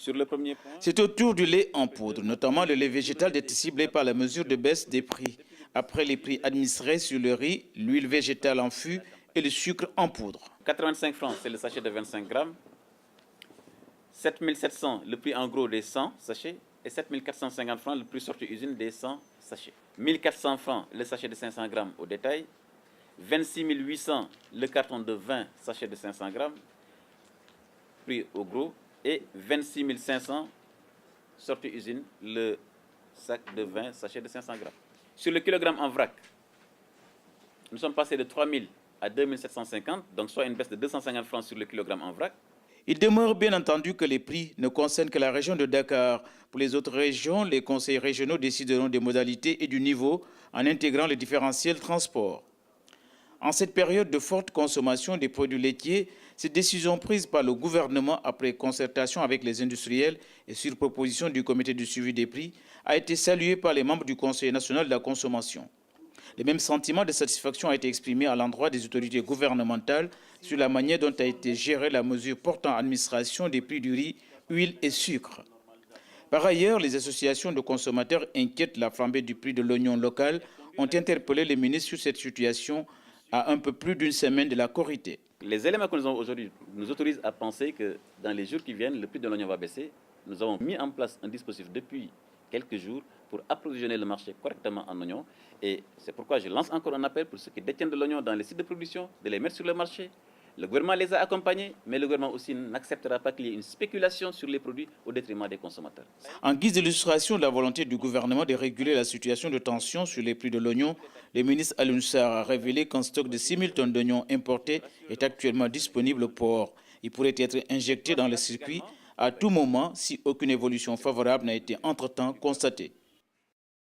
Sur le premier point, c'est autour du lait en poudre, notamment le lait végétal, d'être ciblé par la mesure de baisse des prix. Après les prix administrés sur le riz, l'huile végétale en fût et le sucre en poudre. 85 francs, c'est le sachet de 25 grammes. 7700, le prix en gros des 100 sachets. Et 7450 francs, le prix sorti usine des 100 sachets. 1400 francs, le sachet de 500 grammes au détail. 26 800, le carton de 20 sachets de 500 grammes, prix au gros. Et 26 500, sorti usine, le sac de 20 sachets de 500 grammes. Sur le kilogramme en vrac, nous sommes passés de 3 000 à 2 750, donc soit une baisse de 250 francs sur le kilogramme en vrac. Il demeure bien entendu que les prix ne concernent que la région de Dakar. Pour les autres régions, les conseils régionaux décideront des modalités et du niveau en intégrant le différentiel transport. En cette période de forte consommation des produits laitiers, cette décision prise par le gouvernement après concertation avec les industriels et sur proposition du comité de suivi des prix a été saluée par les membres du Conseil national de la consommation. Le même sentiment de satisfaction a été exprimé à l'endroit des autorités gouvernementales sur la manière dont a été gérée la mesure portant administration des prix du riz, huile et sucre. Par ailleurs, les associations de consommateurs inquiètes de la flambée du prix de l'oignon local ont interpellé les ministres sur cette situation à un peu plus d'une semaine de la Korité. Les éléments que nous avons aujourd'hui nous autorisent à penser que dans les jours qui viennent, le prix de l'oignon va baisser. Nous avons mis en place un dispositif depuis quelques jours pour approvisionner le marché correctement en oignons. Et c'est pourquoi je lance encore un appel pour ceux qui détiennent de l'oignon dans les sites de production, de les mettre sur le marché. Le gouvernement les a accompagnés, mais le gouvernement aussi n'acceptera pas qu'il y ait une spéculation sur les produits au détriment des consommateurs. En guise d'illustration de la volonté du gouvernement de réguler la situation de tension sur les prix de l'oignon, le ministre Alioune Sarr a révélé qu'un stock de 6 000 tonnes d'oignons importés est actuellement disponible au port. Il pourrait être injecté dans le circuit à tout moment si aucune évolution favorable n'a été entre-temps constatée.